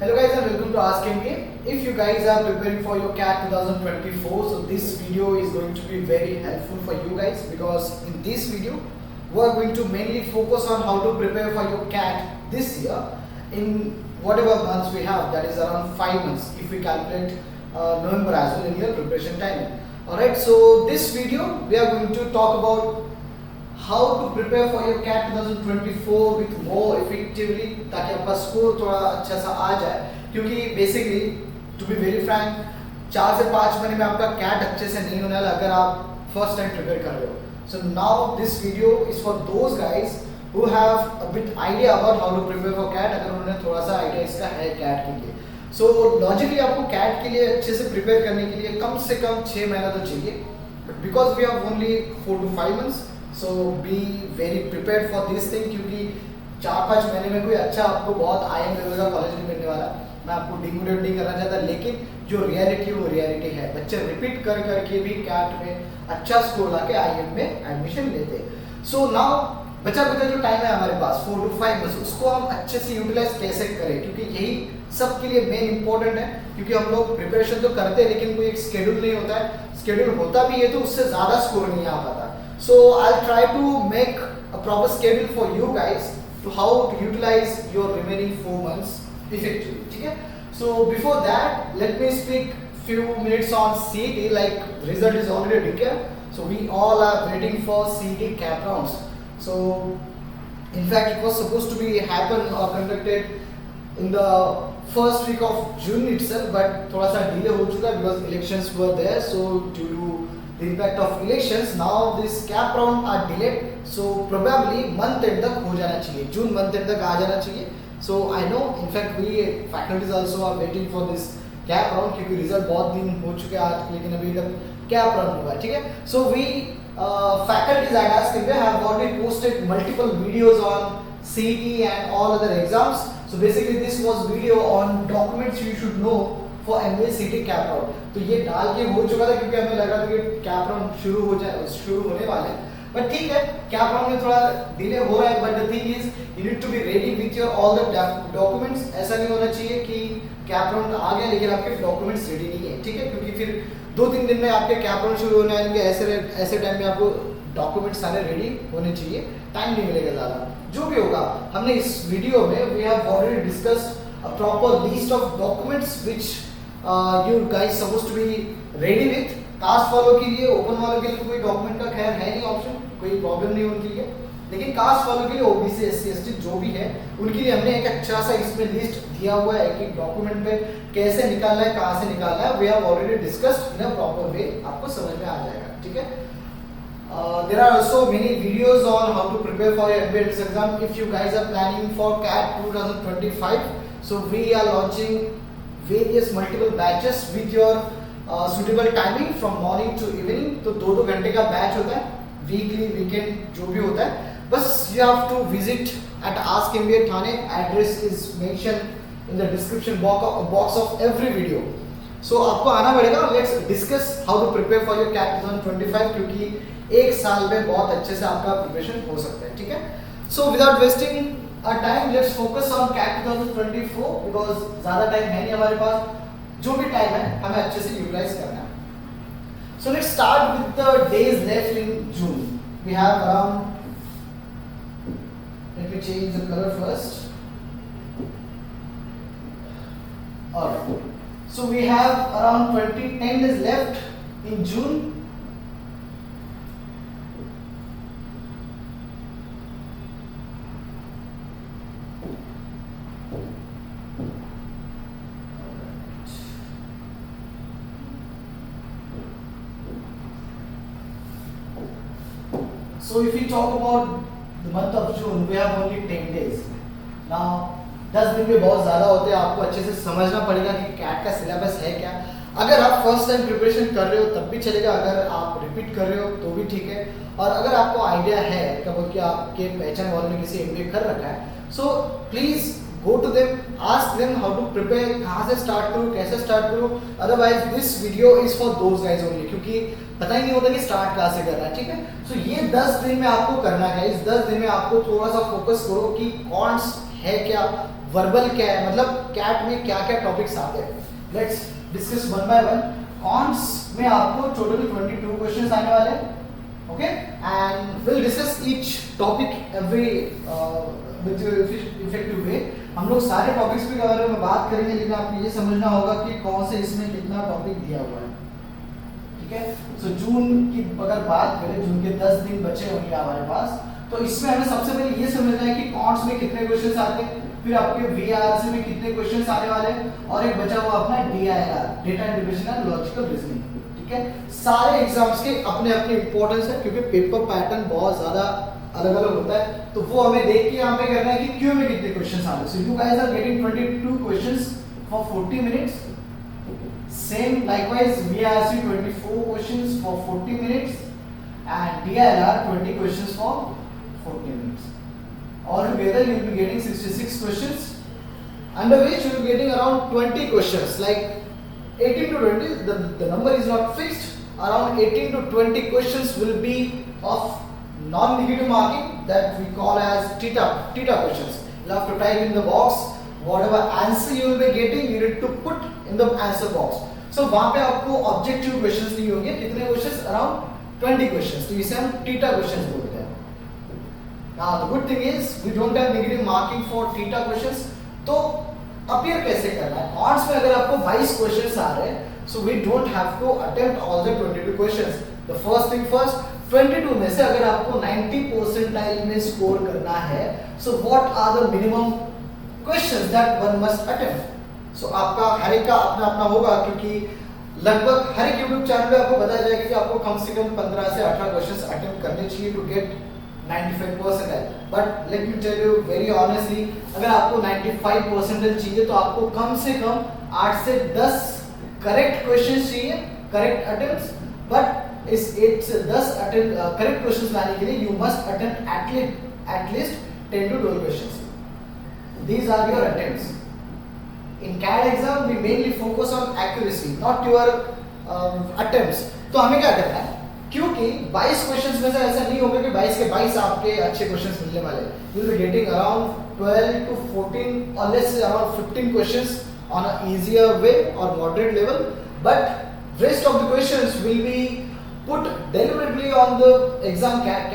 Hello guys and welcome to Ask MBA. If you guys are preparing for your CAT 2024, so this video is going to be very helpful for you guys because in this video we are going to mainly focus on how to prepare for your CAT this year in whatever months we have, that is around 5 months if we calculate November as well in your preparation timing. Alright, so this video we are going to talk about how to prepare for your CAT 2024 with more effectively ताकि आपका score थोड़ा अच्छा सा आ जाए, क्योंकि basically to be very frank 4 से 5 महीने में आपका CAT अच्छे से नहीं होने वाला अगर आप फर्स्ट टाइम प्रिपेयर कर रहे हो. So now this video is for those guys who have a bit idea about how to prepare for CAT, अगर उन्होंने थोड़ा सा आइडिया इसका है CAT के लिए. सो लॉजिकली आपको CAT के लिए अच्छे से प्रिपेयर करने के लिए कम से कम 6 महीना तो चाहिए, but because we have only 4 to 5 months, so be very prepared for this thing, क्योंकि 4-5 महीने में कोई अच्छा आपको बहुत IIM लेवल का कॉलेज नहीं मिलने वाला. मैं आपको डिमोटिवेट नहीं करना चाहता, लेकिन जो रियलिटी है वो रियलिटी है. बच्चे रिपीट कर करके भी CAT में अच्छा स्कोर लाके IIM में एडमिशन लेते हैं. सो नाउ बचा जो टाइम है हमारे पास 4 to 5 months, उसको हम अच्छे से यूटिलाइज कैसे करें, क्योंकि यही सबके लिए मेन इंपॉर्टेंट है. क्योंकि हम लोग प्रिपरेशन तो करते हैं लेकिन कोई एक स्केड्यूल नहीं होता है. स्केड्यूल होता भी है तो उससे ज़्यादा स्कोर नहीं आ पाता. So I'll try to make a proper schedule for you guys to how to utilize your remaining 4 months effectively. ठीक है? So before that, let me speak few minutes on CET. Like result is already declared, so we all are waiting for CET cap rounds. So in fact, it was supposed to be happen or conducted in the first week of June itself, but थोड़ा सा delay हो चुका because elections were there. So due to the impact of elections, now this cap round are delayed, so probably month end तक हो जाना चाहिए, June month end तक आ जाना चाहिए. So I know, in fact we faculties also are waiting for this cap round, क्योंकि result बहुत दिन हो चुके हैं आज, लेकिन अभी तक cap round हुआ. ठीक है? So we faculties at Ask MBA have already posted multiple videos on CET and all other exams. So basically this was video on documents you should know for MBA CET cap round. तो ये डाल के हो चुका था क्योंकि हमें लगा था कि कैप राउंड शुरू होने वाले हैं. बट ठीक है, कैप राउंड में थोड़ा डिले हो रहा है, but the thing is you need to be ready with your all the documents. ऐसा नहीं होना चाहिए कि कैप राउंड आ गया लेकिन आपके डॉक्यूमेंट्स रेडी नहीं है. ठीक है? क्योंकि फिर 2-3 दिन में आपके कैप राउंड शुरू होने आएंगे, ऐसे टाइम में आपको डॉक्यूमेंट्स सारे रेडी होने चाहिए, टाइम नहीं मिलेगा ज़्यादा. जो भी होगा, हमने इस वीडियो में we have already discussed a proper list of documents which you guys supposed to be ready with. Caste वालों के लिए, ओपन वालों के लिए तो कोई डॉक्यूमेंट का खैर है नहीं ऑप्शन, कोई प्रॉब्लम नहीं उनके लिए, लेकिन कास्ट वालों के लिए OBC SC ST जो भी है उनके लिए हमने एक अच्छा सा इसमें लिस्ट दिया हुआ है, एक डॉक्यूमेंट पे कैसे निकालना है, कहाँ से निकालना है. We have already discussed in a proper way, आपको समझ में आ जाएगा. ठीक है? There are also many videos on how to prepare for your MBA entrance exam if you guys are planning for CAT 2025. So we are launching various multiple batches with your suitable timing from morning to evening. तो 2-2 घंटे का batch होता है, weekly weekend जो भी होता है. बस you have to visit at Ask MBA Thane. Address is mentioned in the description box of every video. So आपको आना पड़ेगा. Let's discuss how to prepare for your CAT 2025, क्योंकि एक साल में बहुत अच्छे से आपका प्रिपरेशन हो सकता है. ठीक है? So without wasting our time, let's focus on CAT 2024 because ज़्यादा टाइम है नहीं हमारे पास. जो भी टाइम है हमें अच्छे से यूटिलाइज करना है. So let's start with the days left in June. We have around, let me change the color first. Alright. So we have around 10 days left in June. So if we talk about the month of June, we have only 10 days. Now 10 दिन भी बहुत ज़्यादा होते हैं, आपको अच्छे से समझना पड़ेगा कि CAT का सिलेबस है क्या. अगर आप फर्स्ट टाइम प्रिपरेशन कर रहे हो तब भी चलेगा, अगर आप रिपीट कर रहे हो तो भी ठीक है, और अगर आपको आइडिया है कि आपके पहचान वालों ने किसी MBA कर रखा है, so please go to them, ask them how to prepare, कहाँ से स्टार्ट करूँ, कैसे स्टार्ट करूँ. Otherwise this video is for those guys only, क्योंकि पता ही नहीं होता कि स्टार्ट कहाँ से करना है. ठीक है? सो ये 10 दिन में आपको करना है. इस 10 दिन में आपको थोड़ा सा फोकस करो कि कौन है क्या, वर्बल क्या है, मतलब कैट में क्या क्या टॉपिक्स आते हैं। Let's discuss one by one. Cons में आपको टोटली 22 क्वेश्चंस आने वाले हैं, okay, and will discuss each topic every with effective way. हम लोग सारे टॉपिक्स के बारे में बात करेंगे, लेकिन आपको ये समझना होगा कि कौन से इसमें कितना टॉपिक दिया हुआ है, ठीक है। सो जून की अगर बात करें, जून के 10 दिन बचे होंगे हमारे पास, तो इसमें हमें सबसे पहले ये समझना है कि कॉन्ट्स में कितने क्वेश्चंस आते हैं, फिर आपके वीआरसी में कितने क्वेश्चंस आने वाले हैं, और एक बचा हुआ अपना DIR, data interpretation and logical reasoning, ठीक है। सारे एग्जाम्स के अपने अपने इंपॉर्टेंस है, क्योंकि पेपर पैटर्न बहुत ज्यादा अलग अलग होता है, तो वो हमें देख के यहाँ पे करना है कि क्यों में कितने क्वेश्चंस आ रहे हैं। So you guys are getting 22 questions for 40 minutes. Same likewise, VRC 24 questions for 40 minutes and DIR 20 questions for 40 minutes. Altogether, you will be getting 66 questions, under which you will be getting around 20 questions. Like 18 to 20, the number is not fixed. Around 18 to 20 questions will be of non-negative marking that we call as theta questions. You have to type in the box whatever answer you will be getting, you need to put in the answer box. So वहाँ पे आपको objective questions नहीं होंगे। कितने questions? Around 20 questions. तो इसे हम theta questions बोलते हैं। Now the good thing is we don't have negative marking for theta questions. तो अपीयर कैसे करना है? कॉन्ट्स में अगर आपको 22 क्वेश्चंस आ रहे हैं, so we don't have to attempt all the 22 questions. The first thing first, 22 में से अगर आपको 90 परसेंटाइल में स्कोर करना है, so what are the minimum questions that one must attempt? So आपका हर एक का अपना अपना होगा, क्योंकि लगभग हर एक YouTube चैनल पे आपको बताया जाएगा कि आपको कम से कम 15 से 18 क्वेश्चंस अटेम्प्ट करने चाहिए to get 95 percentile. But let me tell you very honestly, अगर आपको 95 परसेंटाइल चाहिए तो आपको कम से कम 8 से 10 करेक्ट क्वेश्चंस चाहिए, करेक्ट अटेम्प्ट्स। बट इस 8 से 10 करेक्ट क्वेश्चंस लाने के लिए you must attempt at least 10 to 12 questions. These are your attempts. In CAD exam, we mainly focus on accuracy, not your attempts. तो हमें क्या करना है? क्योंकि 22 क्वेश्चंस में से ऐसा नहीं होगा कि 22 के 22 आपके अच्छे क्वेश्चंस मिलने वाले। You will be getting around 12 to 14 or let's say around 15 questions on an easier way or moderate level. But rest of the questions will be put deliberately on the exam CAD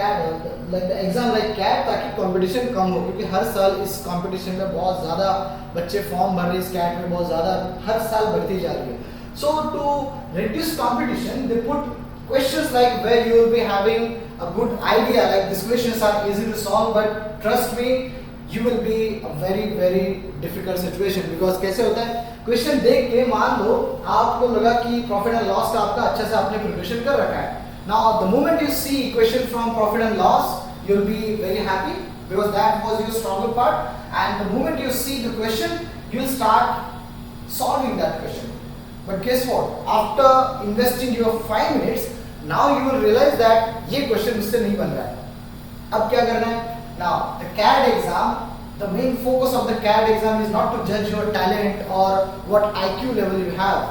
like the exam like CAD, ताकि competition कम हो, क्योंकि हर साल इस competition में बहुत ज़्यादा बच्चे form भर रहे हैं, इस CAD में बहुत ज़्यादा हर साल बढ़ती जा रही है। So to reduce competition, they put questions like where you will be having a good idea, like these questions are easy to solve, but trust me, you will be a very difficult situation, because कैसे होता है, question देख के मान लो आपको लगा कि profit and loss का आपका अच्छे से आपने प्रिपरेशन कर रखा है। Now the moment you see question from profit and loss, you'll be very happy because that was your stronger part, and the moment you see the question, you'll start solving that question. But guess what? After investing your 5 minutes, now you will realize that ये question मुझसे नहीं बन रहा है। अब क्या करना है? Now the CAD exam, the main focus of the CAD exam is not to judge your talent or what IQ level you have.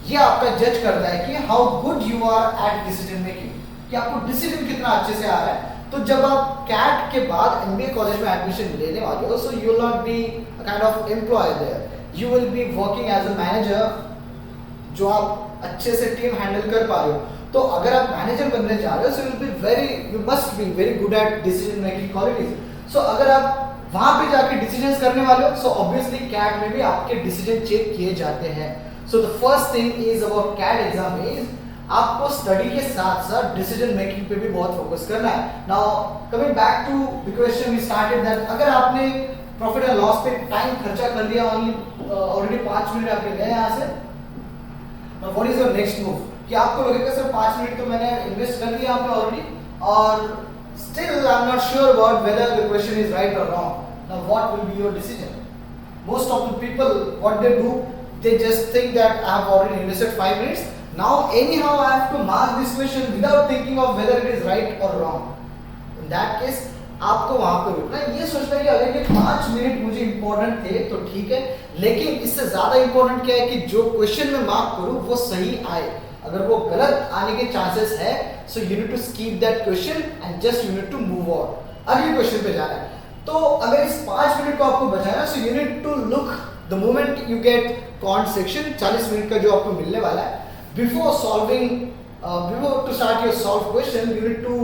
ये आपका जज करता है कि how good you are at decision making, कि आपको डिसीजन कितना अच्छे से आ रहा है। तो जब आप कैट के बाद एमबीए कॉलेज में एडमिशन लेने वाले हो, so you will not be a kind of employee there, you will be working as a manager, जो आप अच्छे से टीम हैंडल कर पा रहे हो। तो अगर आप मैनेजर बनने जा रहे हो, so you must be very good at decision making qualities. So अगर आप वहां पे जाके डिसीजंस करने वाले हो, सो ऑब्वियसली कैट में भी आपके डिसीजन चेक किए जाते हैं। So the first thing is about CAD exam is आपको स्टडी के साथ साथ डिसीजन मेकिंग पे भी बहुत फोकस करना है। Now coming back to the question we started, that अगर आपने प्रॉफिट एंड लॉस पे टाइम खर्चा कर लिया, ऑलरेडी 5 मिनट आपके गए यहाँ से, now what is your next move? कि आपको लगेगा सर 5 मिनट तो मैंने इन्वेस्ट कर लिया यहाँ पे ऑलरेडी, और still I'm not sure about whether the question is right or wrong. Now what will be your decision? Most of the people, what they do, they just think that I have already invested 5 minutes. Now anyhow I have to mark this question without thinking of whether it is right or wrong. In that case, आपको वहां पे रुकना, ये सोचना कि अगर ये 5 minute मुझे इंपॉर्टेंट थे तो ठीक है, लेकिन इससे ज्यादा इंपॉर्टेंट क्या है कि जो क्वेश्चन में मार्क करूं वो सही आए। अगर वो गलत आने के चांसेस है, so you need to skip that question and just you need to move on, अगले क्वेश्चन पे जाना है। तो अगर इस 5 मिनट को आपको बचाना, so you need to look the moment you get quant section 40 minute का जो आपको मिलने वाला है, before solving before to start your solve question you need to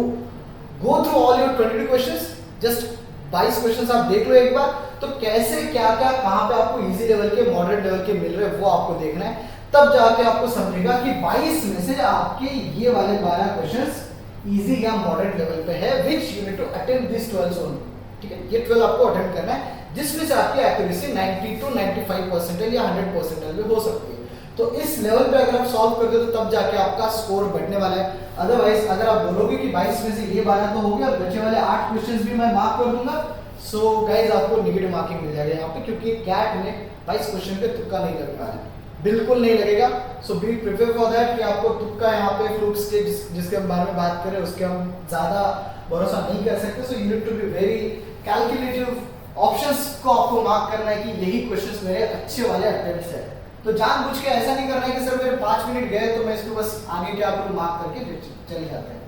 go through all your 22 questions. Just 22 questions आप देख लो एक बार, तो कैसे क्या क्या कहाँ पे आपको इजी लेवल के मॉडरेट लेवल के मिल रहे हैं वो आपको देखना है। तब जाके आपको समझेगा कि 22 में से आपके ये वाले 12 क्वेश्चंस इजी या मॉडरेट लेवल पे है, which you need to attempt this 12 only. ठीक है, ये 12 आपको अटेम्प्ट करना है, जिसमें से आपकी एक्यूरेसी 90 to 95% या 100% में हो सकती है। तो इस लेवल पे अगर आप सॉल्व करते हो तो तब जाके आपका स्कोर बढ़ने वाला है। अदरवाइज अगर आप बोलोगे कि 22 में से ये 12 तो हो गया, बचे वाले 8 क्वेश्चंस भी मैं मार्क कर दूंगा, सो गाइस आपको नेगेटिव मार्किंग मिल जाएगा यहाँ पे, क्योंकि कैट में 22 क्वेश्चन पे तुक्का नहीं लगने वाला है, बिल्कुल नहीं लगेगा। सो बी प्रिपेयर फॉर दैट कि आपको तुक्का यहाँ पे फ्लूक्स के जिसके हम बारे में बात करें उसके हम ज्यादा भरोसा नहीं कर सकते। So you need to be very calculative. Options को आपको मार्क करना है कि यही क्वेश्चंस मेरे अच्छे वाले अटेम्प्ट्स है। तो जानबूझ के ऐसा नहीं करना है कि सर मेरे 5 मिनट गए तो मैं इसको बस आगे क्या करूं, मार्क करके चले जाते हैं।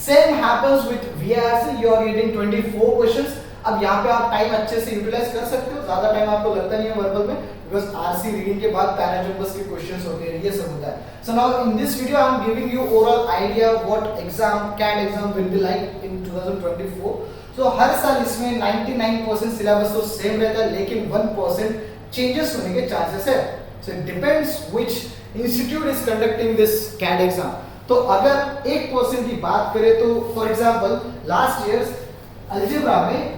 Same happens with VRC, you are getting 24 questions. अब यहाँ पे आप टाइम अच्छे से यूटिलाइज कर सकते हो, ज्यादा टाइम आपको लगता नहीं है वर्बल में, बिकॉज आरसी रीडिंग के बाद पैराजम्बस के क्वेश्चंस होते हैं, ये सब होता है। So now in this video I am giving you overall idea what exam CAT exam will be like in 2024। So हर साल इसमें 99% सिलेबस तो सेम रहता है, लेकिन 1% चेंजेस होने के चांसेस है। So it depends which institute is conducting this CAT exam. तो अगर 1% की बात करें तो for example last year algebra में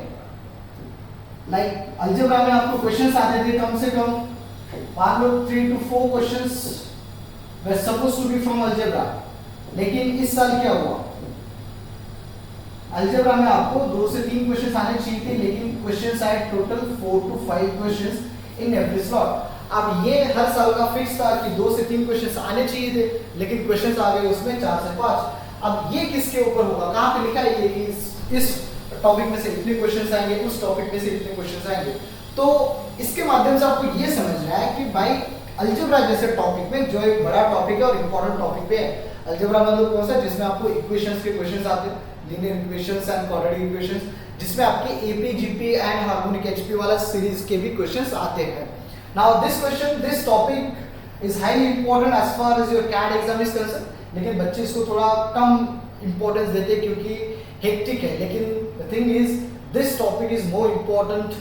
अलजेब्रा में आपको क्वेश्चंस आते थे कम से कम मान लो 3 to 4 questions we suppose to be from algebra. लेकिन इस साल क्या हुआ, अलजेब्रा में आपको 2 से 3 क्वेश्चंस आने चाहिए थे, लेकिन क्वेश्चंस आए total 4 to 5 questions in every slot. अब ये हर साल का फिक्स था कि 2 से 3 क्वेश्चंस आने चाहिए थे, लेकिन क्वेश्चंस आ गए उसमें 4 से 5। अब ये किसके ऊपर होगा, कहाँ पे लिखा है ये कि इस टॉपिक में से इतने क्वेश्चंस आएंगे, उस टॉपिक में से इतने क्वेश्चंस आएंगे। तो इसके माध्यम से आपको ये समझना है कि भाई अलजेब्रा जैसे टॉपिक में जो एक बड़ा टॉपिक है और इम्पोर्टेंट टॉपिक पे है, अलजेब्रा मतलब कौन सा, जिसमें आपको इक्वेशंस के क्वेश्चंस आते हैं, linear equations and quadratic equations, जिसमें आपके AP GP and harmonic HP वाला सीरीज के भी क्वेश्चंस आते हैं। Now this topic is highly important as far as your CAT exam is concern, लेकिन बच्चे इसको थोड़ा कम इंपॉर्टेंस देते हैं क्योंकि हेक्टिक है। लेकिन the thing is this topic is more important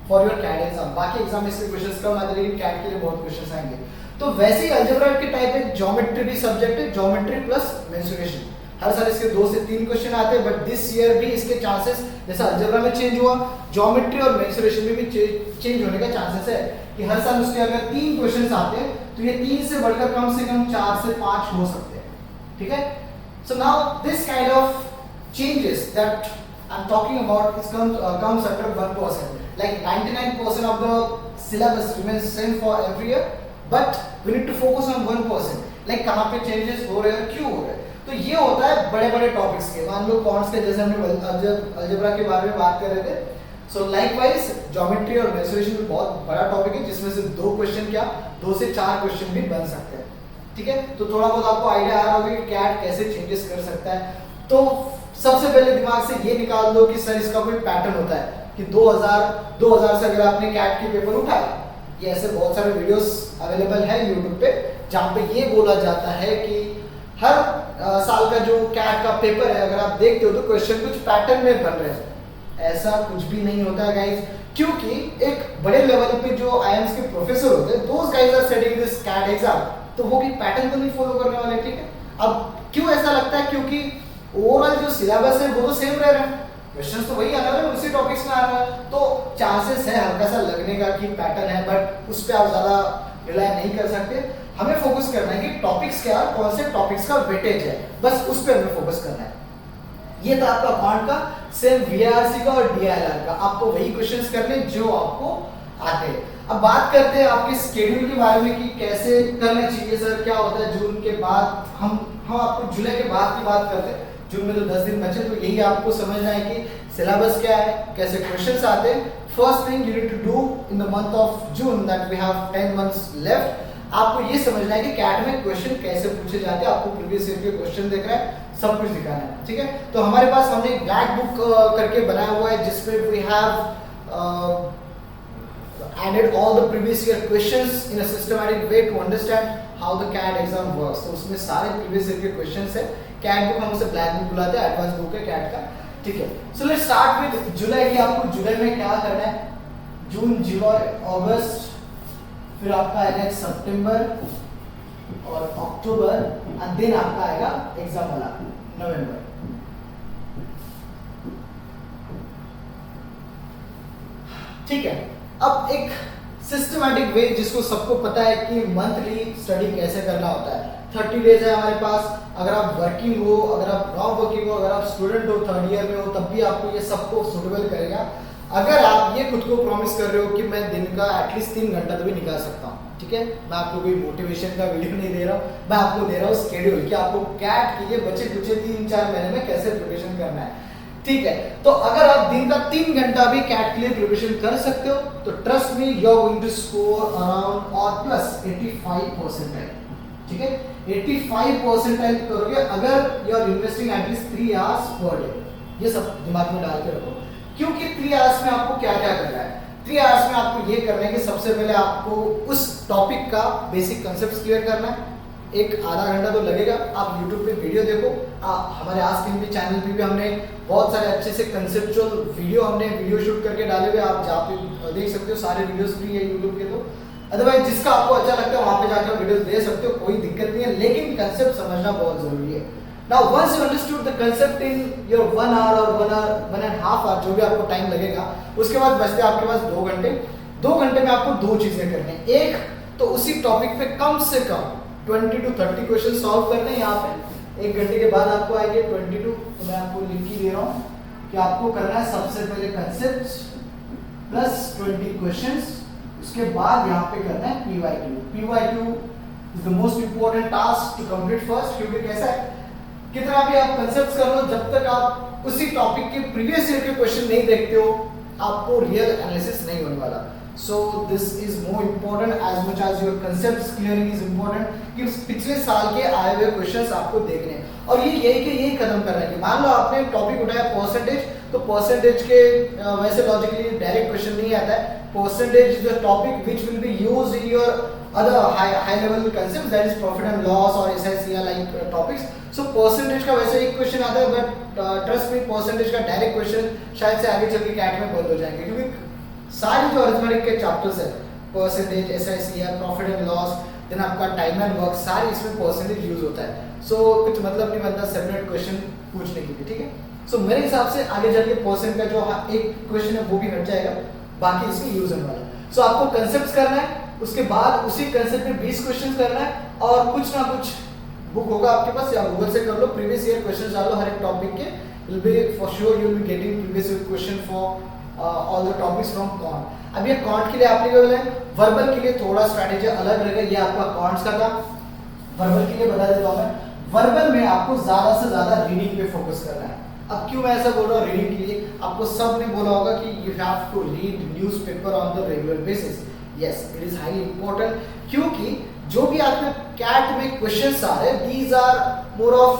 for your CAT exam. बाकी एग्जाम में इसके क्वेश्चंस कम आते हैं, लेकिन कैट के लिए बहुत क्वेश्चंस आएंगे। तो वैसे ही अलजेब्रा के टाइप है, ज्योमेट्री भी सब्जेक्ट है, ज्योमेट्री प्लस मेंसुरेशन। हर साल इसके 2 से 3 क्वेश्चन आते हैं, बट दिस ईयर भी इसके चांसेस जैसा अलजेब्रा में चेंज हुआ, ज्योमेट्री और मेंसुरेशन में भी चेंज होने का चांसेस है कि हर साल उसके अगर 3 क्वेश्चंस आते हैं तो ये 3 से बढ़कर कम से कम 4 से 5 हो सकते हैं। ठीक है, so now this kind of changes that I'm talking about is comes under 1%. Like 99% of the syllabus remains same for every year, but we need to focus on 1%. Like कहाँ पे changes हो रहे हैं, क्यों हो रहे हैं। तो ये होता है बड़े बड़े टॉपिक्स के, मान लो कॉन्ट्स के, जैसे हमने अलजेब्रा के बारे में बात कर रहे थे। सो लाइकवाइज ज्योमेट्री और मेंसुरेशन भी बहुत बड़ा टॉपिक है, जिसमें से 2 क्वेश्चन क्या 2 से 4 क्वेश्चन भी बन सकते हैं। ठीक है, तो थोड़ा बहुत आपको आइडिया आ रहा होगा कि कैट कैसे चेंजेस कर सकता है। तो सबसे पहले दिमाग से ये निकाल दो कि सर इसका कोई पैटर्न होता है कि 2000 से अगर आपने कैट के पेपर उठाया, ये ऐसे बहुत सारे वीडियोस अवेलेबल है YouTube पे जहाँ पे ये बोला जाता है कि हर साल का जो कैट का पेपर है अगर आप देखते हो तो क्वेश्चन कुछ पैटर्न में बन रहे हैं। ऐसा कुछ भी नहीं होता है गाइज, क्योंकि एक बड़े लेवल पे जो आईएम्स के प्रोफेसर होते हैं, those guys are studying this CAT exam, तो वो की पैटर्न तो नहीं फॉलो करने वाले। ठीक है, अब क्यों ऐसा लगता है, क्योंकि ओवरऑल जो सिलेबस है वो तो सेम रह रहा है, क्वेश्चंस तो वही आ रहा है, उसी टॉपिक्स में आ रहा है, तो चांसेस है हल्का सा लगने का कि पैटर्न है, बट उस पर आप ज्यादा रिलाय नहीं कर सकते। हमें फोकस करना है कि टॉपिक्स क्या है, कौन से टॉपिक्स का वेटेज है, बस उस पर हमें फोकस करना है। ये था आपका अकाउंट का, सेम वीआरसी का और डीआईएलआर का, आपको वही क्वेश्चंस करने जो आपको आते हैं। अब बात करते हैं आपके स्केड्यूल के बारे में कि कैसे करना चाहिए। सर क्या होता है जून के बाद, हम आपको जुलाई के बाद की बात करते हैं, जून में तो 10 दिन बचे, तो यही आपको समझना है कि सिलेबस क्या है, कैसे क्वेश्चंस आते हैं। First thing you need to do in the month of June that we have 10 months left, आपको ये समझना है कि कैट में क्वेश्चन कैसे पूछे जाते हैं। आपको प्रीवियस ईयर के क्वेश्चन देख रहा है, सब कुछ दिखाना है, ठीक है। तो हमारे पास हमने ब्लैक बुक करके बनाया हुआ है जिसमें we have added all the previous year questions in a systematic way to understand how the CAT exam works। तो उसमें सारे previous year के questions है। CAT बुक हम उसे ब्लैक बुक बुलाते हैं, एडवांस बुक है CAT का, ठीक है। सो लेट्स स्टार्ट विद जुलाई की। आपको जुलाई में क्या करना है, जून जुलाई अगस्त, फिर आपका आएगा सितंबर और अक्टूबर, एंड देन आपका आएगा एग्जाम वाला नवंबर। ठीक है। अब एक सिस्टमैटिक वे जिसको सबको पता है कि मंथली स्टडी कैसे करना होता है। 30 डेज है हमारे पास। अगर आप वर्किंग हो, अगर आप नॉन वर्किंग हो, अगर आप स्टूडेंट हो, थर्ड ईयर में हो, तब भी आपको ये सबको सुटेबल करेगा। अगर आप ये खुद को प्रॉमिस कर रहे हो कि मैं दिन का एटलीस्ट 3 घंटा तो भी निकाल सकता हूँ, ठीक है। मैं आपको कोई मोटिवेशन का वीडियो नहीं दे रहा हूँ, मैं आपको दे रहा हूँ स्केड्यूल कि आपको कैट के लिए बचे कुछ 3-4 महीने में कैसे प्रिपरेशन करना है, ठीक है। तो अगर आप दिन का 3 घंटा भी कैट के लिए प्रिपरेशन कर सकते हो तो trust me you are going to score around और प्लस 85%, ठीक है। 85% करोगे अगर you are investing at least 3 hours per day. ये सब दिमाग में डाल के रखो, क्योंकि 3 आवर्स में आपको क्या क्या करना है। 3 आवर्स में आपको ये करना है कि सबसे पहले आपको उस टॉपिक का बेसिक कंसेप्ट क्लियर करना है। एक आधा घंटा तो लगेगा। आप YouTube पे वीडियो देखो, हमारे आस्क हिंदी चैनल पे भी हमने बहुत सारे अच्छे से कंसेप्चुअल वीडियो शूट करके डाले हुए, आप जहाँ पे देख सकते हो। सारे वीडियोस फ्री है YouTube के। तो अदरवाइज जिसका आपको अच्छा लगता है वहाँ पे जाकर वीडियोस देख सकते हो, कोई दिक्कत नहीं है, लेकिन कंसेप्ट समझना बहुत जरूरी है। Now once you understood the concept in your 1 hour और 1 and half आवर, जो भी आपको टाइम लगेगा, उसके बाद बचते आपके पास 2 घंटे। 2 घंटे में आपको 2 चीजें करनी है। एक तो उसी टॉपिक पे कम से कम 20 to 30 क्वेश्चन सॉल्व करने हैं। यहाँ पे 1 घंटे के बाद आपको आएंगे 22। तो मैं आपको लिख ही दे रहा हूँ कि आपको करना है सबसे पहले कंसेप्ट प्लस 20 क्वेश्चंस। उसके बाद यहाँ पे करना है PYQ is the most important task to complete first. क्योंकि कैसा है, कितना भी आप कंसेप्ट कर लो, जब तक आप उसी टॉपिक के प्रीवियस ईयर के क्वेश्चन नहीं देखते हो, आपको रियल एनालिसिस नहीं होने वाला। So this is more important as much as your concepts clearing is important कि पिछले साल के आए हुए क्वेश्चंस आपको देखने हैं। और यही कदम करना है कि मान लो आपने टॉपिक उठाया परसेंटेज, तो परसेंटेज के वैसे लॉजिकली डायरेक्ट क्वेश्चन नहीं आता है। Percentage is the topic which will be used in your other high level concepts, that is profit and loss और SICR like topics. So percentage का वैसे एक क्वेश्चन आता है, बट ट्रस्ट मी परसेंटेज का डायरेक्ट क्वेश्चन शायद से आगे चल के कैट में बंद हो जाएंगे, क्योंकि सारी जो अरिथमेटिक के चैप्टर्स है, percentage, SICR, profit and loss, then आपका टाइम एंड वर्क, सारी इसमें परसेंटेज यूज होता है। सो कुछ मतलब नहीं बनता सेपरेट क्वेश्चन पूछने के लिए, ठीक है। सो मेरे हिसाब से आगे चल के परसेंट का जो एक क्वेश्चन है वो भी हट जाएगा, बाकी इसमें यूज होने वाला है। सो आपको कंसेप्ट करना है, उसके बाद उसी कंसेप्ट में 20 क्वेश्चन करना है, और कुछ ना कुछ बुक होगा आपके पास या गूगल से कर लो, प्रीवियस ईयर क्वेश्चन डालो हर एक टॉपिक के, will be for sure you will be getting previous year question for all the topics from can't. अब ये कॉन्ट के लिए एप्लीकेबल है, वर्बल के लिए थोड़ा स्ट्रैटेजी अलग रहेगा। ये आपका कॉन्ट्स का था, वर्बल के लिए बता देता हूँ मैं। वर्बल में आपको ज्यादा से ज्यादा रीडिंग पे फोकस करना है। अब क्यों मैं ऐसा बोल रहा हूँ रीडिंग के लिए, आपको सब ने बोला होगा कि you have to read newspaper on the regular basis. Yes, it is highly important, क्योंकि जो भी आपके कैट में क्वेश्चंस आ रहे हैं, these are more of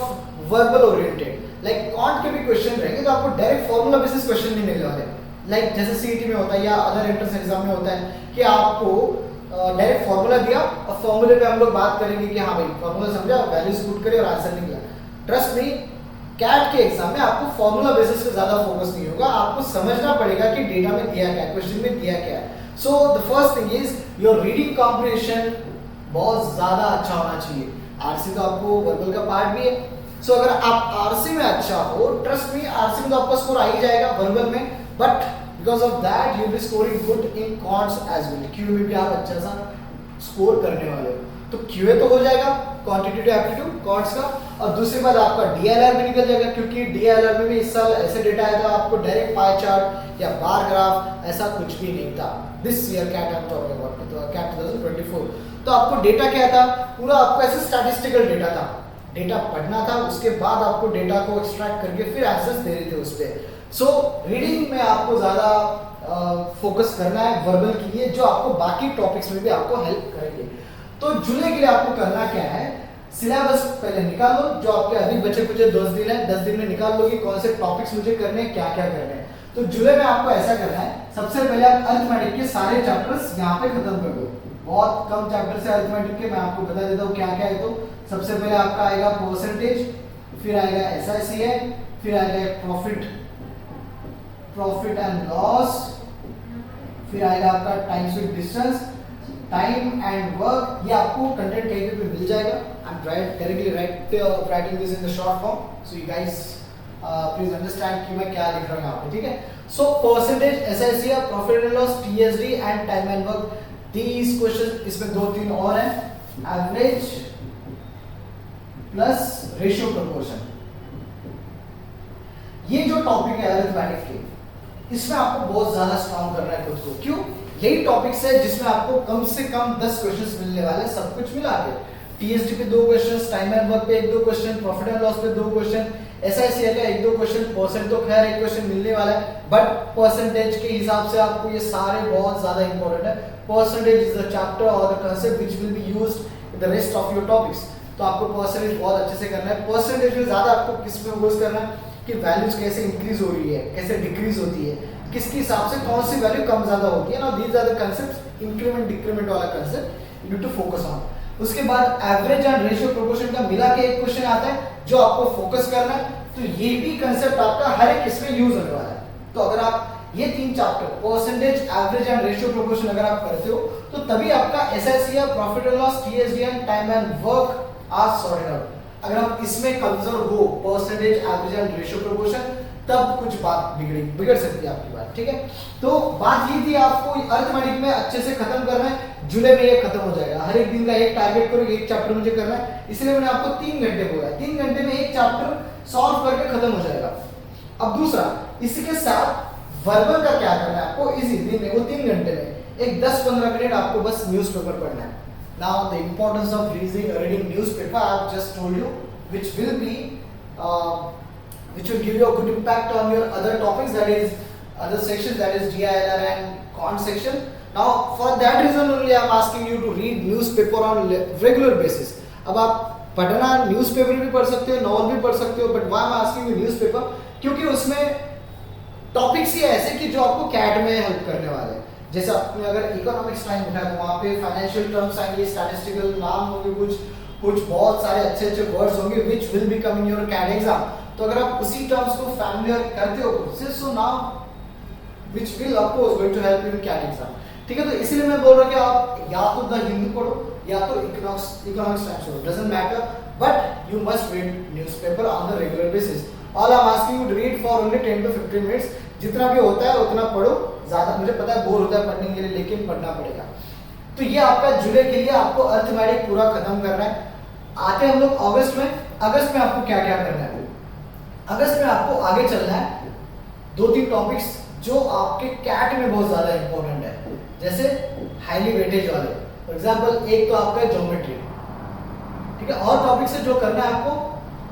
verbal oriented. Like quant के भी क्वेश्चन रहेंगे तो आपको डायरेक्ट फॉर्मूला बेसिस क्वेश्चन नहीं मिलने वाले। लाइक जैसे CET में होता है या अदर एंट्रेंस एग्जाम में होता है कि आपको डायरेक्ट फॉर्मूला दिया और फॉर्मूले पे हम लोग बात करेंगे कि हाँ भाई फॉर्मूला समझा, वैल्यूज पुट करे और आंसर निकला। ट्रस्ट मी, कैट के एग्जाम में आपको फॉर्मूला बेसिस पे ज्यादा फोकस नहीं होगा, आपको समझना पड़ेगा कि डेटा में दिया क्या है, क्वेश्चन में दिया क्या है। So the first thing is your reading comprehension बहुत ज्यादा अच्छा होना चाहिए। RC तो आपको वर्बल का पार्ट भी है। सो अगर आप RC में अच्छा हो, ट्रस्ट मी RC में तो आपका स्कोर आ ही जाएगा वर्बल में, but because of that you will be scoring good in quants as well. QA में भी आप अच्छा सा स्कोर करने वाले हो, तो QA तो हो जाएगा क्वांटिटेटिव एप्टीट्यूड कॉन्ट्स का, और दूसरी बात आपका DLR में निकल जाएगा, क्योंकि DLR में भी इस साल ऐसे डेटा आया था आपको डायरेक्ट पाई चार्ट या बार ग्राफ ऐसा कुछ भी नहीं था। This year CAT I am talking about CAT 2024। तो आपको डेटा क्या था, पूरा आपको ऐसे स्टैटिस्टिकल डेटा था, डेटा पढ़ना था, उसके बाद आपको डेटा को एक्सट्रैक्ट करके फिर आंसर्स दे रहे थे उस पर। सो रीडिंग में आपको ज़्यादा फोकस करना है वर्बल के लिए, जो आपको बाकी टॉपिक्स में भी आपको हेल्प करेंगे। तो जुलाई के लिए आपको करना क्या है, सिलेबस पहले निकाल लो, जो आपके अभी बचे कुछ 10 दिन है, 10 दिन में निकाल लो कि कौन से टॉपिक्स मुझे करने हैं, क्या क्या करने हैं। तो जुलाई में आपको ऐसा करना है, सबसे पहले आप अरिथमेटिक के सारे चैप्टर्स यहाँ पे खत्म कर दो। बहुत कम चैप्टर से अरिथमेटिक के, मैं आपको बता देता हूँ क्या क्या है। तो सबसे पहले आपका आएगा परसेंटेज, फिर आएगा SICI, फिर आएगा प्रॉफिट एंड लॉस, फिर आएगा आपका time with distance, time and work. ये आपको कंटेंट कहीं पे मिल जाएगा। I am directly writing this in the short form, so you guys please understand कि मैं क्या लिख रहा हूँ यहाँ पे, ठीक है। So percentage, SICI, profit and loss, TSD and time and work, these question, इसमें 2-3 और हैं, एवरेज प्लस रेशियो प्रोपोर्शन। ये जो टॉपिक है अरिथमेटिक के, इसमें आपको बहुत ज्यादा स्ट्रॉन्ग करना है खुद को। क्यों? यही टॉपिक्स है जिसमें आपको कम से कम 10 क्वेश्चंस मिलने वाले हैं, सब कुछ मिला के। TSD पे 2 क्वेश्चंस, टाइम एंड वर्क पे 1-2 क्वेश्चन, प्रॉफिट एंड लॉस पे 2 क्वेश्चन, SICI का 1-2 क्वेश्चन, परसेंट तो खैर 1 क्वेश्चन मिलने वाला है, बट परसेंटेज के हिसाब से आपको ये सारे बहुत ज्यादा इंपॉर्टेंट है। परसेंटेज इज द चैप्टर और the concept which will be used in the rest of your topics. तो आपको परसेंटेज बहुत अच्छे से करना है। परसेंटेज में ज्यादा आपको किस पे फोकस करना है कि वैल्यूज कैसे इंक्रीज हो रही है, कैसे डिक्रीज होती है, किसके हिसाब से कौन सी वैल्यू कम ज्यादा होती है ना। These are the concepts, increment decrement वाला concept you need to focus on. उसके बाद एवरेज एंड रेशियो प्रोपोर्शन का मिला के एक क्वेश्चन आता है जो आपको फोकस करना है। तो ये भी कांसेप्ट आपका हर एक इसमें यूज होने वाला है। तो अगर आप ये 3 chapter percentage, average and ratio proportion अगर आप करते हो तो तभी आपका SICI, profit and loss, TSD and time and work are sorted out. अगर आप इसमें कमजोर हो, percentage, average and ratio proportion, तब कुछ बात बिगड़ सकती है आपकी बात, ठीक है। तो बात ये थी, आपको अरिथमेटिक में अच्छे से खत्म करना है। जुलाई में ये खत्म हो जाएगा। हर एक दिन का एक टारगेट करो, एक चैप्टर मुझे करना है, इसलिए मैंने आपको 3 घंटे बोला है। 3 घंटे में एक चैप्टर सॉल्व करके खत्म हो जाएगा। अब दूसरा, इसके साथ वर्बल का क्या करना है आपको इसी दिन में, वो 3 घंटे में एक 10-15 मिनट आपको बस न्यूज़पेपर पढ़ना है। Now the importance of reading newspaper I have just told you, which will give you a good impact on your other topics, that is other sections, that is GILR and con section. Now for that reason only I am asking you to read newspaper on regular basis. अब आप पढ़ना newspaper भी पढ़ सकते हो, novel भी पढ़ सकते हो, but why I am asking you newspaper, क्योंकि उसमें टॉपिक्स ही ऐसे कि जो आपको कैट में हेल्प करने वाले हैं। जैसे आपने अगर इकोनॉमिक्स टाइम उठाया तो वहाँ पे फाइनेंशियल टर्म्स आएंगे, स्टैटिस्टिकल नाम होंगे, कुछ बहुत सारे अच्छे अच्छे वर्ड्स होंगे which will be come in your CAT exam. तो अगर आप उसी टर्म्स को फैमिलियर करते हो so now which will of course going to help you in CAT exam, ठीक है। तो इसीलिए मैं बोल रहा हूँ कि आप या तो द हिंदू पढ़ो या तो इकोनॉमिक्स टाइम्स पढ़ो, doesn't matter, but you must read newspaper on the regular basis. All I am asking you to read for only 10 to 15 minutes, जितना भी होता है उतना पढ़ो। ज्यादा मुझे पता है बोर होता है पढ़ने के लिए, लेकिन पढ़ना पड़ेगा। तो ये आपका जुलाई के लिए आपको अरिथमेटिक पूरा खत्म करना है। आते हम लोग अगस्त में। अगस्त में आपको क्या क्या करना है? अगस्त में आपको आगे चलना है 2-3 टॉपिक्स जो आपके कैट में बहुत ज्यादा इंपॉर्टेंट है, जैसे हाईली वेटेज वाले। फॉर एग्जाम्पल एक तो आपका ज्योमेट्री, ठीक है, और टॉपिक से जो करना है आपको,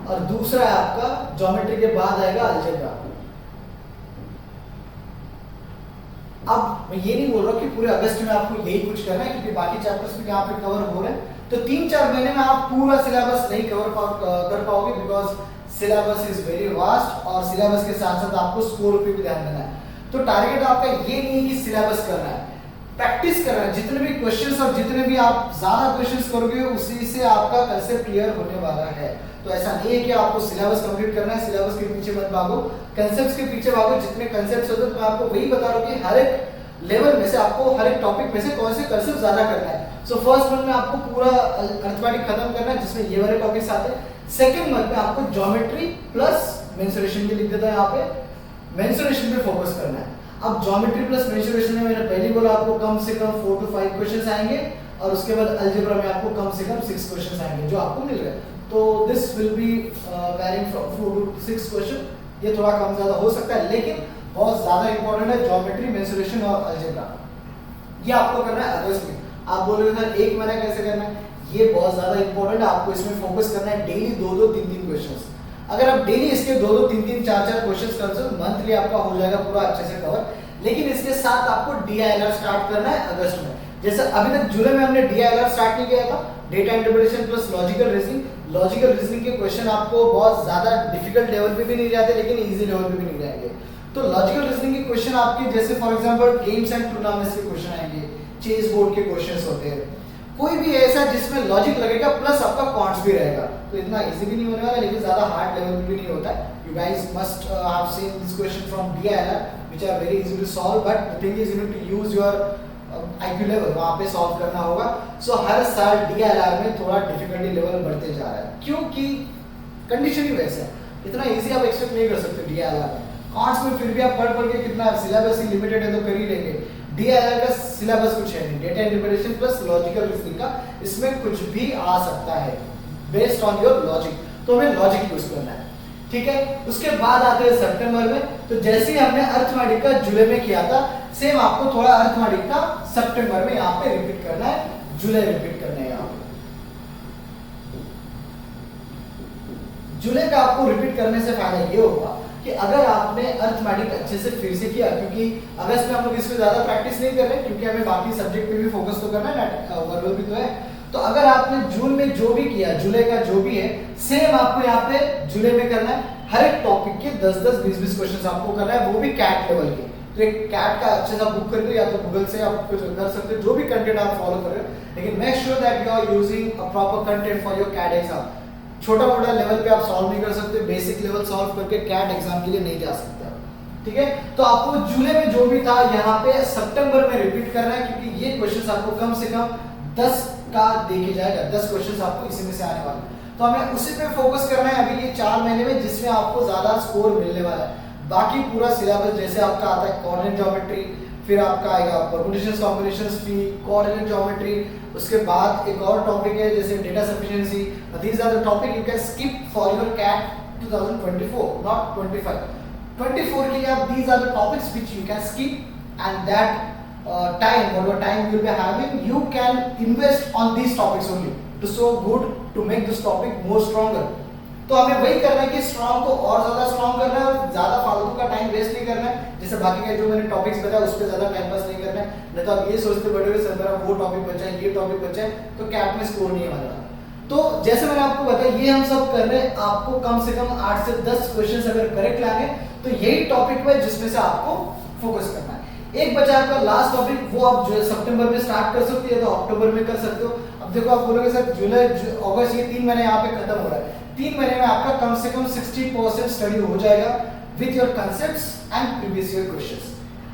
और दूसरा है आपका ज्योमेट्री के बाद आएगा अलजेब्रा। अब मैं ये नहीं बोल रहा कि पूरे अगस्त में आपको यही कुछ करना है, क्योंकि बाकी चैप्टर्स भी यहाँ पे कवर हो रहे हैं। तो 3-4 महीने में आप पूरा सिलेबस नहीं कर पाओगे, because syllabus is very vast, और सिलेबस के साथ साथ आपको स्कोर पे भी ध्यान देना है। तो टारगेट आपका ये नहीं है कि सिलेबस करना है, प्रैक्टिस करना है। जितने भी क्वेश्चंस और जितने भी आप ज्यादा क्वेश्चंस करोगे उसी से आपका कंसेप्ट क्लियर होने वाला है। तो ऐसा नहीं है कि आपको सिलेबस कंप्लीट करना है, सिलेबस के पीछे मत भागो, कंसेप्ट्स के पीछे भागो। जितने कंसेप्ट्स होते हैं मैं आपको वही बता रहा हूँ कि हर एक लेवल में से आपको हर एक टॉपिक में से कौन से कंसेप्ट ज्यादा करना है। सो फर्स्ट मंथ में आपको पूरा अरिथमेटिक खत्म करना है, जिसमें ये वाले टॉपिक्स आते हैं। सेकंड मंथ में आपको ज्योमेट्री प्लस मेंसुरेशन भी लिख देता है, यहाँ पे मेंसुरेशन पे फोकस करना है। अब ज्योमेट्री प्लस मेंसुरेशन में मैंने पहले बोला आपको कम से कम 4 to 5 क्वेश्चंस आएंगे, और उसके बाद अलजेब्रा में आपको कम से कम 6 क्वेश्चंस आएंगे जो आपको मिल रहे हैं। तो this will be varying from 4 to 6 question. ये थोड़ा कम ज्यादा हो सकता है, लेकिन बहुत ज्यादा इंपॉर्टेंट है ज्योमेट्री, मेंसुरेशन और अलजेब्रा। ये आपको करना है अगस्त में। आप बोलोगे सर 1 महीना कैसे करना है? ये बहुत ज्यादा इंपॉर्टेंट है, आपको इसमें फोकस करना है। Daily 2-2, 3-3 questions. अगर आप डेली इसके 2-2, 3-3, 4-4 क्वेश्चंस करते हो, मंथली आपका हो जाएगा पूरा अच्छे से कवर। लेकिन इसके साथ आपको DILR स्टार्ट करना है अगस्त में। जैसे अभी तक जुलाई में हमने DILR स्टार्ट नहीं किया था, data interpretation plus logical reasoning. Logical reasoning के क्वेश्चन आपको बहुत ज्यादा डिफिकल्ट लेवल पे भी नहीं जाते, लेकिन इजी लेवल पे भी नहीं जाएंगे। तो लॉजिकल रीजनिंग के क्वेश्चन आपके जैसे for example games and tournaments के क्वेश्चन आएंगे, चेस बोर्ड के क्वेश्चंस होते हैं, कोई भी ऐसा जिसमें लॉजिक लगेगा प्लस आपका क्वांट्स भी रहेगा, तो इतना इजी भी नहीं होने वाला, लेकिन ज्यादा हार्ड लेवल भी नहीं होता है। You guys must have seen this question from DILR which are very easy to solve, but the thing is you need to use your IQ level, वहां पे सॉल्व करना होगा। सो हर साल DILR में थोड़ा डिफिकल्टी लेवल बढ़ते जा रहा है, क्योंकि कंडीशन ही वैसा है, इतना इजी आप एक्सपेक्ट नहीं कर सकते DILR में। कॉन्ट्स में फिर भी आप पढ़ के कितना सिलेबस ही लिमिटेड है तो कर ही लेंगे। DILR का सिलेबस कुछ है नहीं, data interpretation plus logical reasoning का, इसमें कुछ भी आ सकता है बेस्ड ऑन योर लॉजिक, तो हमें लॉजिक यूज करना है, ठीक है। उसके बाद आते हैं सितंबर में, तो जैसे ही हमने अर्थमेटिक का जुलाई में किया था, सेम आपको थोड़ा अर्थमेटिक का सितंबर में यहाँ पे रिपीट करना है, जुलाई रिपीट करना है। यहाँ पे जुलाई का आपको रिपीट करने से फायदा ये होगा कि अगर आपने अर्थमेटिक अच्छे से फिर से किया, क्योंकि अगस्त में हम लोग इसमें ज्यादा प्रैक्टिस नहीं कर रहे, क्योंकि हमें बाकी सब्जेक्ट पे भी फोकस तो करना है ना, वर्बल भी तो है। तो अगर आपने जून में जो भी किया, जुलाई का जो भी है, सेम आपको यहाँ पे जुलाई में करना है। हर एक टॉपिक के 10-10, 20-20 क्वेश्चन आपको करना है, वो भी कैट लेवल के। तो एक कैट का अच्छे से बुक करके या तो गूगल से आप कुछ कर सकते हो, जो भी कंटेंट आप फॉलो कर रहे हो, लेकिन make sure that you are using a proper content for your CAT exam. छोटा मोटा लेवल पे आप सॉल्व नहीं कर सकते, बेसिक लेवल सॉल्व करके कैट एग्जाम के लिए नहीं जा सकते, ठीक है। तो आपको जुलाई में जो भी था यहाँ पे सितंबर में रिपीट करना है, क्योंकि ये क्वेश्चंस आपको कम से कम 10 का देके जाएगा, 10 क्वेश्चंस आपको इसी में से आने वाले हैं, तो हमें उसी पे फोकस करना है अभी ये 4 महीने में, जिसमें आपको ज्यादा स्कोर मिलने वाला है। बाकी पूरा सिलेबस जैसे आपका आता है कोऑर्डिनेट ज्योमेट्री, फिर आपका आएगा परम्यूटेशंस कॉम्बिनेशंस भी, कोऑर्डिनेट ज्योमेट्री, उसके बाद एक और टॉपिक है जैसे data sufficiency. These are the topic you can skip for your CAT 2024, not 25। 24 के लिए आप these are the topics which you can skip, and that time, whatever time you will be having, you can invest on these topics only to so good to make this topic more stronger। तो हमें वही करना है कि strong को और ज्यादा strong करना है, और ज्यादा फालतू का टाइम वेस्ट नहीं करना है। जैसे बाकी के जो मैंने टॉपिक्स बताया उस पर ज्यादा टाइम पास नहीं करना है, नहीं तो आप ये सोचते बैठोगे सर मेरा वो टॉपिक बचा है, ये टॉपिक बचा है, तो कैट में स्कोर नहीं आने वाला। तो जैसे मैंने आपको बताया ये हम सब कर रहे हैं, आपको कम से कम 8 से 10 क्वेश्चन अगर करेक्ट लाएंगे तो यही टॉपिक है जिसमें से आपको फोकस करना है। एक बचा आपका लास्ट टॉपिक, वो आप जो सितंबर में स्टार्ट कर सकते हो तो अक्टूबर में कर सकते हो। अब देखो आप बोलोगे सर जुलाई अगस्त ये 3 महीने यहाँ पे खत्म हो रहा है, 3 महीने में आपका कम से कम 60% स्टडी हो जाएगा with your concepts and previous year questions.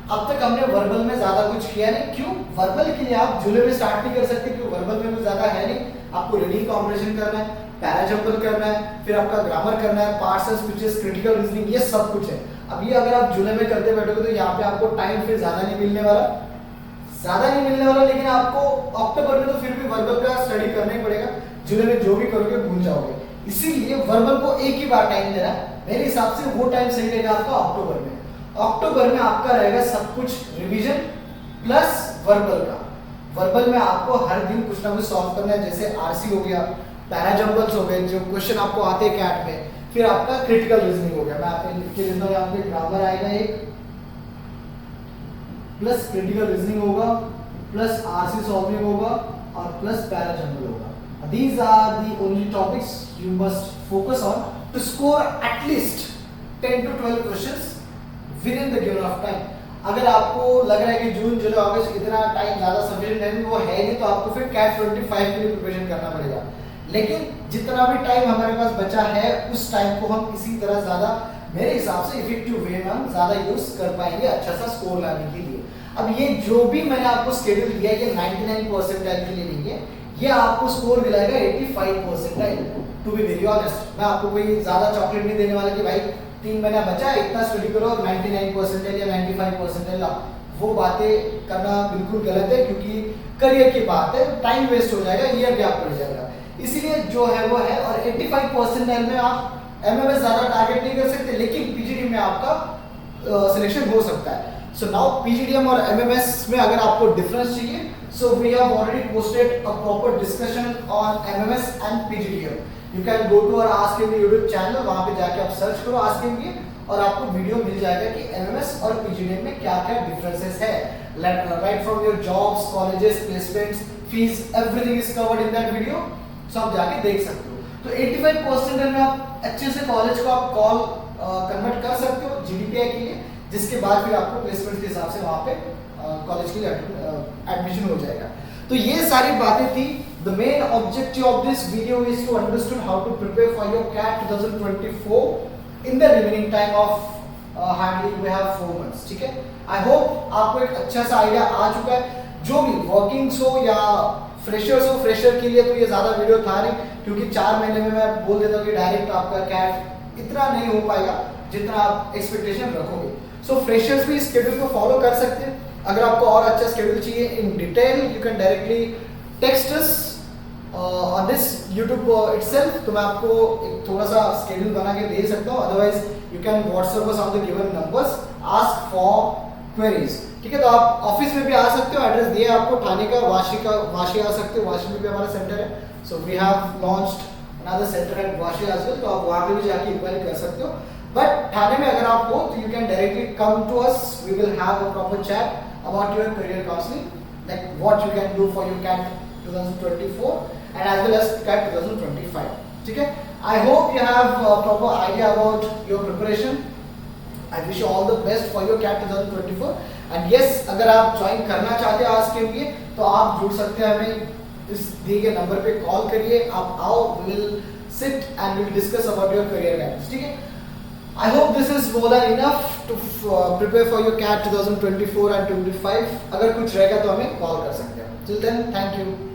अब तक हमने वर्बल में ज्यादा कुछ किया नहीं, क्यों? वर्बल के लिए आप जुलाई में स्टार्ट नहीं कर सकते, क्योंकि वर्बल में कुछ ज्यादा है नहीं। आपको रीडिंग कॉम्बिनेशन करना है, पैराजंबल करना है, फिर आपका ग्रामर करना है, parts and speeches, critical reasoning, ये सब कुछ है। अब ये अगर आप जुलाई में करते बैठोगे तो यहाँ पे आपको टाइम फिर ज्यादा नहीं मिलने वाला, लेकिन आपको अक्टूबर में तो फिर भी वर्बल का स्टडी करना ही पड़ेगा। जुलाई में जो भी करोगे भूल जाओगे, इसीलिए वर्बल को एक ही बार टाइम देना है। मेरे हिसाब से वो टाइम सही रहेगा आपका अक्टूबर में। अक्टूबर में आपका रहेगा सब कुछ रिवीजन प्लस वर्बल का। वर्बल में आपको हर दिन कुछ ना कुछ सॉल्व करना है, जैसे आरसी हो गया, पैराजंबल्स हो गए जो क्वेश्चन आपको आते हैं कैट में, फिर आपका क्रिटिकल रीजनिंग हो गया, मैं आपके लिख के देता हूं, यहाँ पे ग्रामर आएगा एक, प्लस क्रिटिकल रीजनिंग होगा, प्लस आरसी सॉल्विंग होगा, और प्लस पैराजंबल होगा। These are the only topics you must focus on to score at least 10 to 12 questions within the given of time. अगर आपको लग रहा है कि जून जुलाई अगस्त इतना टाइम ज्यादा सफिशिएंट है, वो है नहीं, तो आपको फिर कैट 25 के लिए प्रिपरेशन करना पड़ेगा। लेकिन जितना भी टाइम हमारे पास बचा है उस टाइम को हम इसी तरह ज्यादा, मेरे हिसाब से इफेक्टिव वे में हम ज्यादा यूज कर पाएंगे अच्छा सा स्कोर लाने के लिए। अब ये जो भी मैंने आपको शेड्यूल दिया है ये 99 परसेंटाइल के लिए नहीं है, ये आपको स्कोर दिलाएगा 85 percentile. To be very honest, मैं आपको कोई ज्यादा चॉकलेट नहीं देने वाला कि भाई 3 महीना बचा है इतना स्टडी करो और 99 परसेंटाइल या 95 परसेंटाइल लाओ। वो बातें करना बिल्कुल गलत है, क्योंकि करियर की बात है, टाइम वेस्ट हो जाएगा, ईयर गैप पड़ जाएगा। इसीलिए जो है वो है, और 85 परसेंटाइल में आप एमएमएस ज्यादा टारगेट नहीं कर सकते, लेकिन पीजीडी में आपका सिलेक्शन हो सकता है। सो नाउ पीजीडीएम और एमएमएस में अगर आपको डिफरेंस चाहिए, so we have already posted a proper discussion on MMS and PGDM. You can go to our ask him YouTube channel, वहां पे जाके आप सर्च करो आस्क हिम और आपको वीडियो मिल जाएगा कि एमएमएस और पीजीडीएम में क्या क्या डिफरेंसेस है। Right from your jobs, colleges, placements, fees, everything is covered in that video. So आप जाके देख सकते हो। तो 85% में आप अच्छे से कॉलेज को आप कॉल कन्वर्ट कर सकते हो GDPI के लिए, जिसके बाद फिर आपको प्लेसमेंट के हिसाब से वहाँ पे कॉलेज के लिए एडमिशन हो जाएगा। तो ये सारी बातें थी। The main objective of this video is to understand how to prepare for your CAT 2024 in the remaining time of hardly we have 4 months, ठीक है। I hope आपको एक अच्छा सा आइडिया आ चुका है। जो भी वर्किंग्स हो या फ्रेशर्स हो, फ्रेशर के लिए तो ये ज़्यादा वीडियो था नहीं, क्योंकि 4 महीने में मैं बोल देता हूँ कि डायरेक्ट आपका CAT इतना नहीं हो पाएगा जितना आप एक्सपेक्टेशन रखोगे। सो फ्रेशर्स भी इस शेड्यूल को फॉलो कर सकते हैं। अगर आपको और अच्छा शेड्यूल चाहिए in detail, you can directly text us on this YouTube itself. तो मैं आपको एक थोड़ा सा शेड्यूल बना के दे सकता हूँ। Otherwise you can WhatsApp us on the given numbers, ask for queries, ठीक है। तो आप ऑफिस में भी आ सकते हो, एड्रेस दिया आपको ठाणे का, वाशी आ सकते हो, वाशी में भी हमारा सेंटर है। So we have launched another centre at Vashi as well, तो आप वहाँ पे भी जाके इंक्वायरी कर सकते हो। बट ठाणे में अगर आप हो तो you can directly come to us, we will have a proper chat about your career counseling, like what you can do for your CAT 2024 and as well as CAT 2025, ठीक है। I hope you have a proper idea about your preparation. I wish you all the best for your CAT 2024 and yes, अगर आप join करना चाहते हैं आज के लिए तो आप जुड़ सकते हैं, हमें इस दिए गए नंबर पे कॉल करिए, आप आओ, we will sit and we will discuss about your career guidance, ठीक है। I hope this is more than enough to prepare for your CAT 2024 and 2025. अगर कुछ रहेगा तो हमें कॉल कर सकते हैं। Till then, thank you.